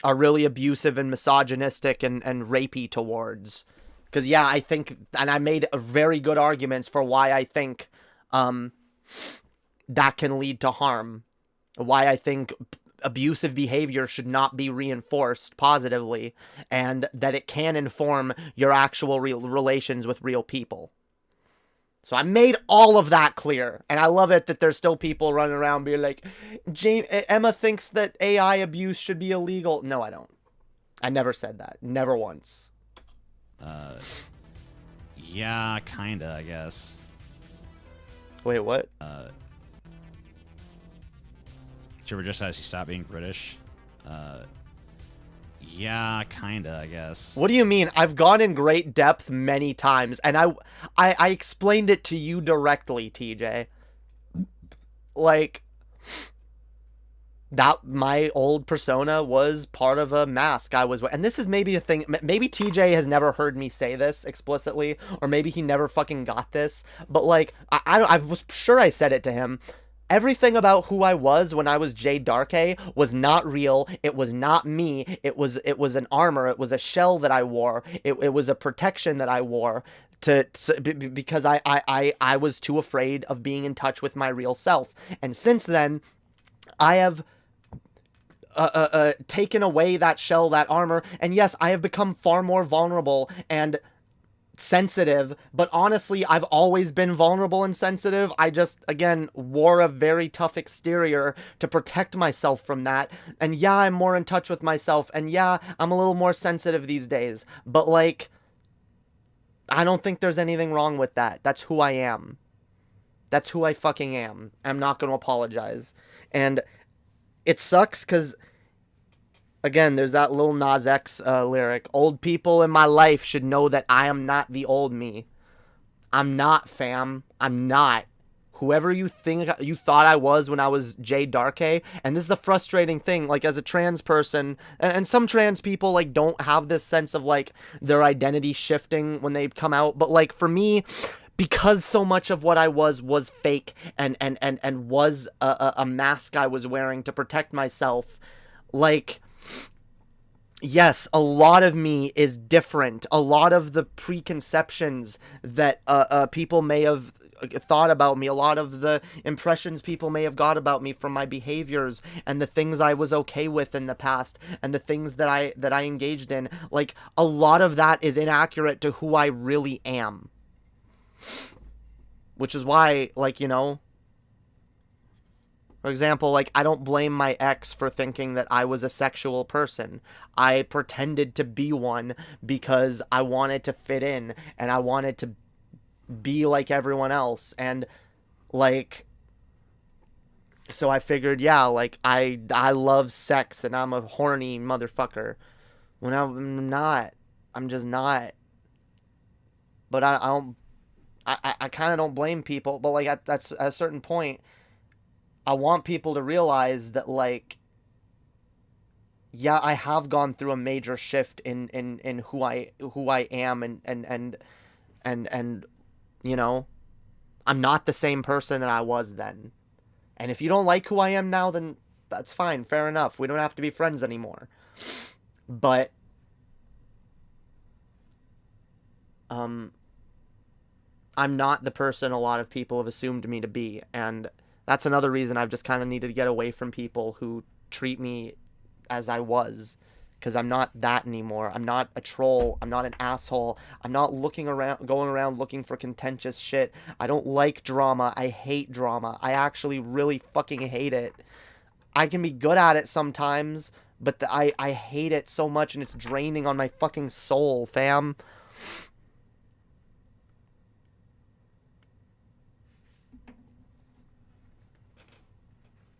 are really abusive and misogynistic and rapey towards. Because, yeah, I think, and I made very good arguments for why I think that can lead to harm. Why I think abusive behavior should not be reinforced positively, and that it can inform your actual real relations with real people. So I made all of that clear, and I love it that there's still people running around being like, Emma thinks that AI abuse should be illegal. No, I don't. I never said that. Never once. Yeah, kinda, I guess. Wait, what? Trevor just says he stopped being British. Yeah, kinda, I guess. What do you mean? I've gone in great depth many times, and I explained it to you directly, TJ. Like, that my old persona was part of a mask I was wearing. And this is maybe a thing, maybe TJ has never heard me say this explicitly, or maybe he never fucking got this, but like, I was sure I said it to him. Everything about who I was when I was Jay Darkay was not real. It was not me. It was an armor. It was a shell that I wore. It was a protection that I wore because I was too afraid of being in touch with my real self. And since then, I have taken away that shell, that armor, and yes, I have become far more vulnerable and sensitive, but honestly, I've always been vulnerable and sensitive. I just, again, wore a very tough exterior to protect myself from that, and yeah, I'm more in touch with myself, and yeah, I'm a little more sensitive these days, but like, I don't think there's anything wrong with that. That's who I am. That's who I fucking am. I'm not going to apologize. And it sucks because, again, there's that Lil Nas X lyric. Old people in my life should know that I am not the old me. I'm not, fam. I'm not. Whoever you think you thought I was when I was Jay Darkay, and this is the frustrating thing, like, as a trans person, and some trans people, like, don't have this sense of, like, their identity shifting when they come out, but, like, for me, because so much of what I was fake and was a mask I was wearing to protect myself, like, yes, a lot of me is different. A lot of the preconceptions that people may have thought about me, a lot of the impressions people may have got about me from my behaviors and the things I was okay with in the past and the things that I engaged in, like, a lot of that is inaccurate to who I really am. Which is why, like, you know, for example, like, I don't blame my ex for thinking that I was a sexual person. I pretended to be one because I wanted to fit in and I wanted to be like everyone else. And, like, so I figured, yeah, like, I love sex and I'm a horny motherfucker. When I'm not. I'm just not. But I kind of don't blame people, but, like, at a certain point, I want people to realize that, like, yeah, I have gone through a major shift in who I am and you know, I'm not the same person that I was then. And if you don't like who I am now, then that's fine, fair enough. We don't have to be friends anymore. But um, I'm not the person a lot of people have assumed me to be, and that's another reason I've just kind of needed to get away from people who treat me as I was, because I'm not that anymore. I'm not a troll. I'm not an asshole. I'm not going around looking for contentious shit. I don't like drama. I hate drama. I actually really fucking hate it. I can be good at it sometimes, but I hate it so much, and it's draining on my fucking soul, fam.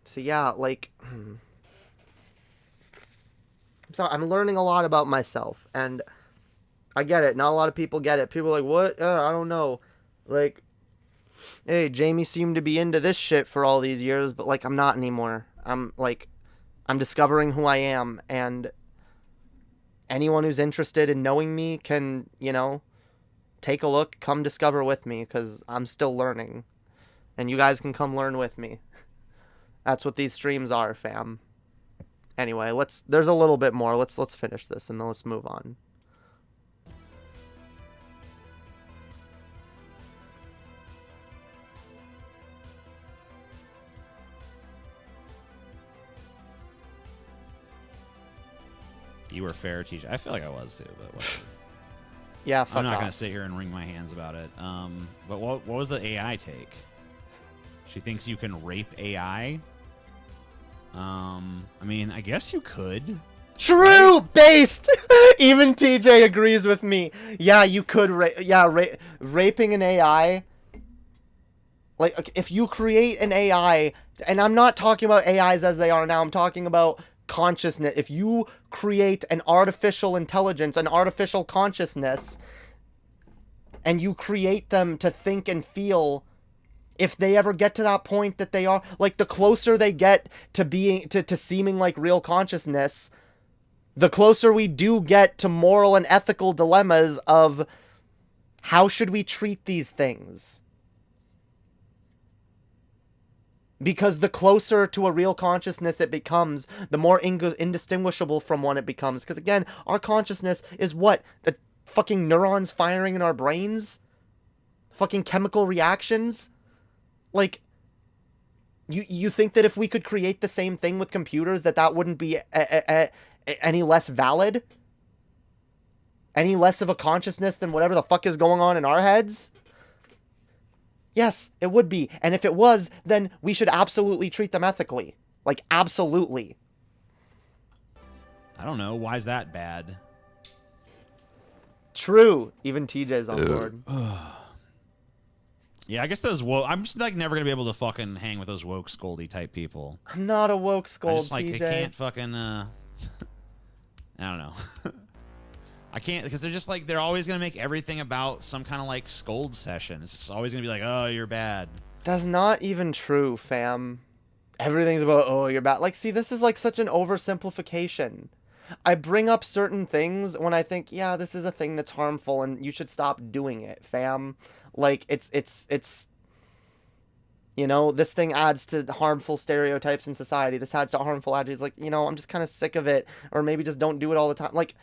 So yeah, like, so I'm learning a lot about myself, and I get it. Not a lot of people get it. People are like, what? I don't know. Like, hey, Jamie seemed to be into this shit for all these years, but like, I'm not anymore. I'm discovering who I am, and anyone who's interested in knowing me can, take a look, come discover with me, because I'm still learning, and you guys can come learn with me. That's what these streams are, fam. Anyway, there's a little bit more. Let's finish this, and then let's move on. You were fair, TJ. I feel like I was too, but whatever. Yeah, fuck I'm not off. gonna sit here and wring my hands about it. But what was the AI take? She thinks you can rape AI. I mean, I guess you could. True, right? Based. Even TJ agrees with me. Yeah, you could. Raping an AI. Like, if you create an AI, and I'm not talking about AIs as they are now. I'm talking about consciousness. If you create an artificial intelligence, an artificial consciousness, and you create them to think and feel, if they ever get to that point that they are, like, the closer they get to being, to seeming like real consciousness, the closer we do get to moral and ethical dilemmas of how should we treat these things. Because the closer to a real consciousness it becomes, the more indistinguishable from one it becomes. Because again, our consciousness is what? The fucking neurons firing in our brains? Fucking chemical reactions? Like, you think that if we could create the same thing with computers, that wouldn't be any less valid? Any less of a consciousness than whatever the fuck is going on in our heads? Yes, it would be. And if it was, then we should absolutely treat them ethically. Like, absolutely. I don't know. Why is that bad? True. Even TJ's on board. Yeah, I guess those woke... I'm just, like, never going to be able to fucking hang with those woke scoldy type people. I'm not a woke scold, TJ. I can't fucking, I don't know. I can't, because they're just like, they're always going to make everything about some kind of like scold session. It's just always going to be like, oh, you're bad. That's not even true, fam. Everything's about, oh, you're bad. Like, see, this is like such an oversimplification. I bring up certain things when I think, yeah, this is a thing that's harmful and you should stop doing it, fam. Like, it's, this thing adds to harmful stereotypes in society. This adds to harmful attitudes. Like, I'm just kind of sick of it. Or maybe just don't do it all the time. Like,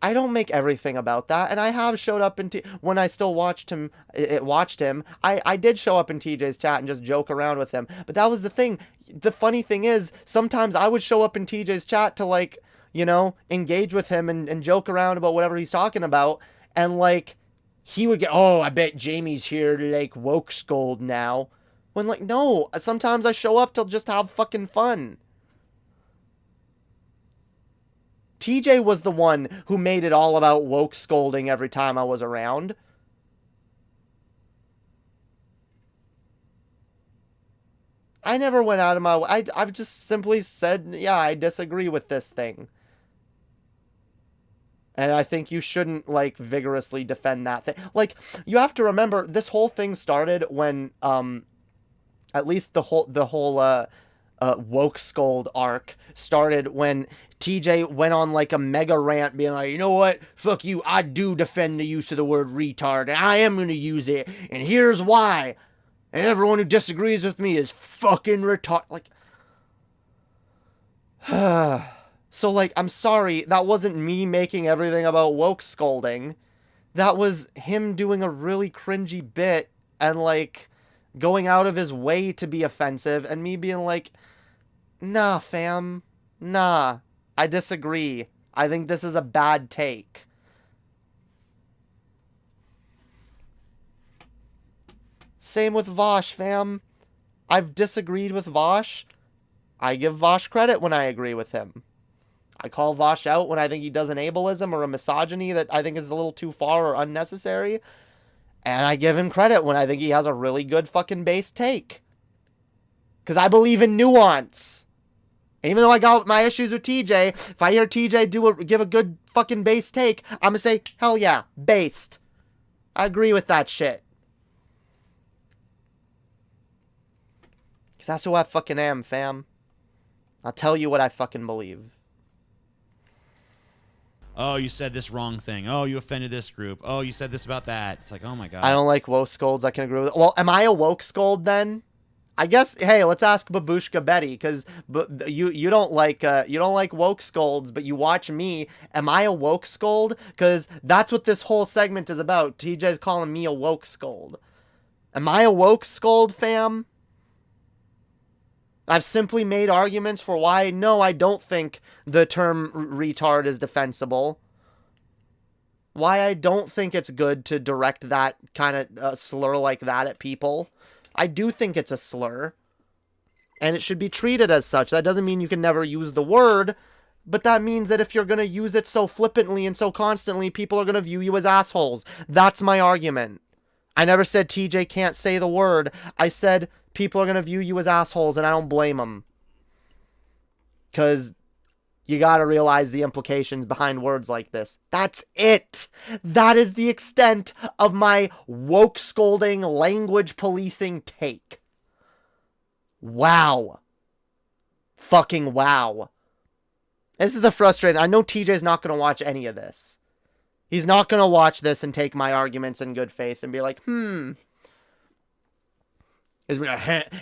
I don't make everything about that, and I have showed up in when I still watched him. I did show up in TJ's chat and just joke around with him. But that was the thing. The funny thing is, sometimes I would show up in TJ's chat to, like, engage with him and joke around about whatever he's talking about, and like he would get, oh, I bet Jamie's here to like woke scold now. When, like, no, sometimes I show up to just have fucking fun. TJ was the one who made it all about woke scolding every time I was around. I never went out of my way. I've just simply said, yeah, I disagree with this thing. And I think you shouldn't, like, vigorously defend that thing. Like, you have to remember, this whole thing started when, at least the whole woke scold arc started when TJ went on like a mega rant being like, you know what, fuck you, I do defend the use of the word retard, and I am going to use it, and here's why, and everyone who disagrees with me is fucking retard. Like, so, like, I'm sorry, that wasn't me making everything about woke scolding. that was him doing a really cringy bit and like going out of his way to be offensive and me being like, nah, fam, nah, I disagree. I think this is a bad take. Same with Vosh, fam. I've disagreed with Vosh. I give Vosh credit when I agree with him. I call Vosh out when I think he does an ableism or a misogyny that I think is a little too far or unnecessary. And I give him credit when I think he has a really good fucking base take. Because I believe in nuance. And even though I got my issues with TJ, if I hear TJ give a good fucking base take, I'm going to say, hell yeah, based. I agree with that shit. Because that's who I fucking am, fam. I'll tell you what I fucking believe. Oh, you said this wrong thing. Oh, you offended this group. Oh, you said this about that. It's like, oh my God. I don't like woke scolds. I can agree with it. Well, am I a woke scold then? I guess, hey, let's ask Babushka Betty, because you don't like woke scolds, but you watch me. Am I a woke scold? Because that's what this whole segment is about. TJ's calling me a woke scold. Am I a woke scold, fam? I've simply made arguments for why, no, I don't think the term retard is defensible. Why I don't think it's good to direct that kind of slur like that at people. I do think it's a slur. And it should be treated as such. That doesn't mean you can never use the word. But that means that if you're going to use it so flippantly and so constantly, people are going to view you as assholes. That's my argument. I never said TJ can't say the word. I said people are going to view you as assholes, and I don't blame them. Because you got to realize the implications behind words like this. That's it. That is the extent of my woke scolding, language policing take. Wow. Fucking wow. This is the frustrating. I know TJ's not going to watch any of this. He's not going to watch this and take my arguments in good faith and be like,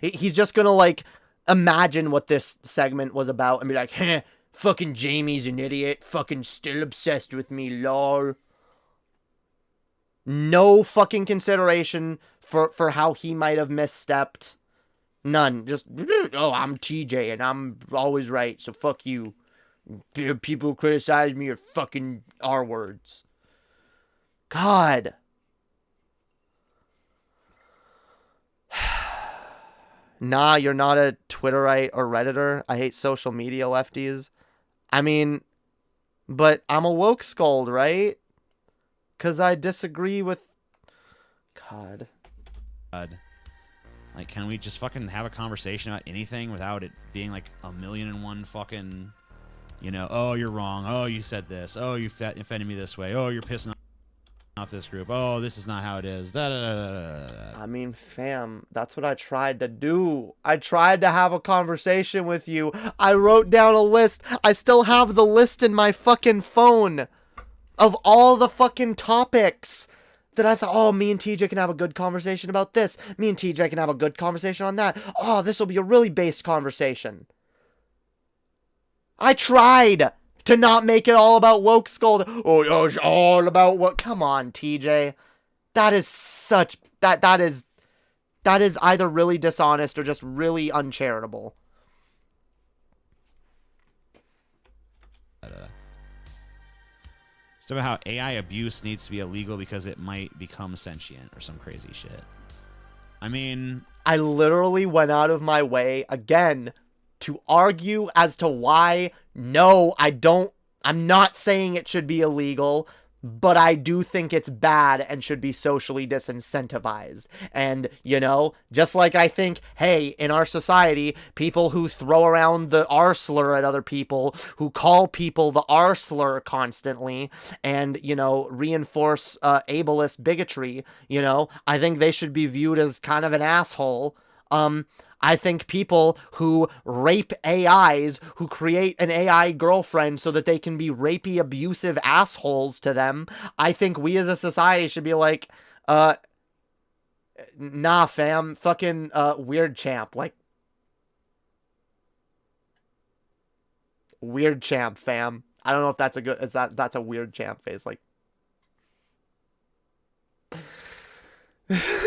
He's just going to, like, imagine what this segment was about and be like, fucking Jamie's an idiot. Fucking still obsessed with me, lol. No fucking consideration for how he might have misstepped. None. Just, oh, I'm TJ and I'm always right, so fuck you. People criticize me are fucking R words. God. Nah, you're not a Twitterite or Redditor. I hate social media lefties. I mean, but I'm a woke scold, right? Because I disagree with... God. Like, can we just fucking have a conversation about anything without it being like 1,000,001 fucking, you know, oh, you're wrong. Oh, you said this. Oh, you offended me this way. Oh, you're pissing off this group. Oh, this is not how it is. Da, da, da, da, da. I mean, fam, that's what I tried to do. I tried to have a conversation with you. I wrote down a list. I still have the list in my fucking phone of all the fucking topics that I thought, oh, me and TJ can have a good conversation about this. Me and TJ can have a good conversation on that. Oh, this will be a really based conversation. I tried to not make it all about woke scold. Oh, it's all about what? Come on, TJ. That is such... That is either really dishonest or just really uncharitable. It's about how AI abuse needs to be illegal because it might become sentient or some crazy shit. I mean... I literally went out of my way, again, to argue as to why, no, I'm not saying it should be illegal, but I do think it's bad and should be socially disincentivized. And, you know, just like I think, hey, in our society, people who throw around the R slur at other people, who call people the R slur constantly, and, you know, reinforce ableist bigotry, you know, I think they should be viewed as kind of an asshole. I think people who rape AIs, who create an AI girlfriend so that they can be rapey, abusive assholes to them, I think we as a society should be like, nah, fam, fucking weird champ, like, weird champ, fam. I don't know if that's a good, that's a weird champ face, like,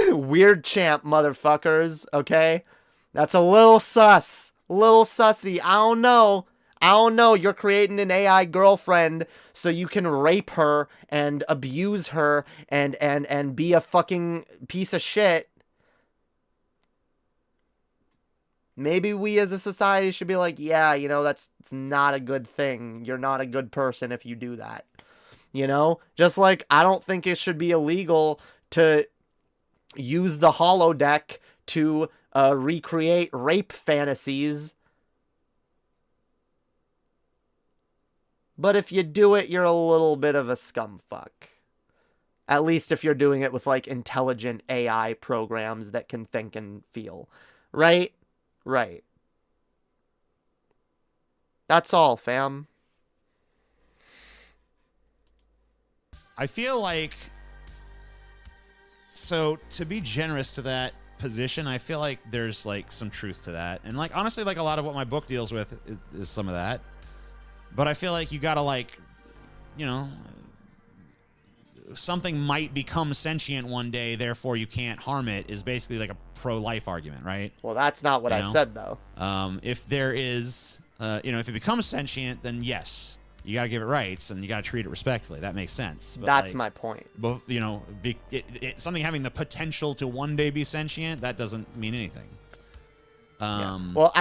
Weird champ, motherfuckers, okay? That's a little sus. Little sussy. I don't know. I don't know. You're creating an AI girlfriend so you can rape her and abuse her and be a fucking piece of shit. Maybe we as a society should be like, yeah, you know, it's not a good thing. You're not a good person if you do that. You know? Just like I don't think it should be illegal to use the holodeck to recreate rape fantasies. But if you do it, you're a little bit of a scumfuck. At least if you're doing it with like intelligent AI programs that can think and feel. Right? Right. That's all, fam. I feel like, so to be generous to that position, I feel like there's like some truth to that. And like, honestly, like a lot of what my book deals with is some of that. But I feel like you gotta like, you know, something might become sentient one day, therefore you can't harm it, is basically like a pro-life argument, right? Well, that's not what I said, though. If there is, you know, if it becomes sentient, then yes, you got to give it rights and you got to treat it respectfully. That makes sense. But that's like, my point. But, you know, something having the potential to one day be sentient, that doesn't mean anything. Yeah. Well,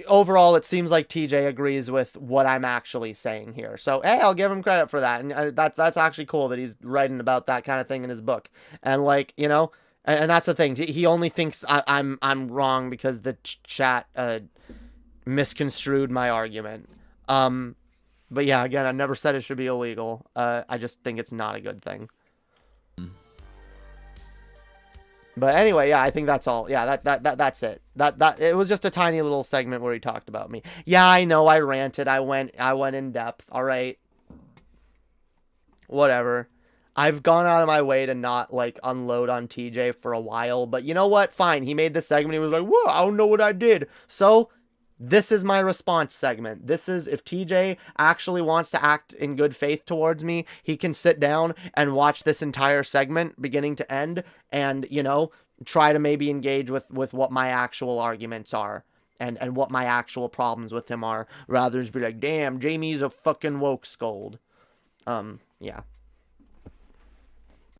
overall, it seems like TJ agrees with what I'm actually saying here. So, hey, I'll give him credit for that. And that's actually cool that he's writing about that kind of thing in his book. And like, you know, and that's the thing. He only thinks I'm wrong because the chat misconstrued my argument. But yeah, again, I never said it should be illegal. I just think it's not a good thing. But anyway, yeah, I think that's all. Yeah, that's it. That it was just a tiny little segment where he talked about me. Yeah, I know, I ranted. I went in depth. All right. Whatever. I've gone out of my way to not like unload on TJ for a while, but you know what? Fine. He made this segment. He was like, "Whoa, I don't know what I did." So, this is my response segment. This is, if TJ actually wants to act in good faith towards me, he can sit down and watch this entire segment beginning to end and, you know, try to maybe engage with what my actual arguments are and what my actual problems with him are, rather than be like, damn, Jamie's a fucking woke scold. Yeah.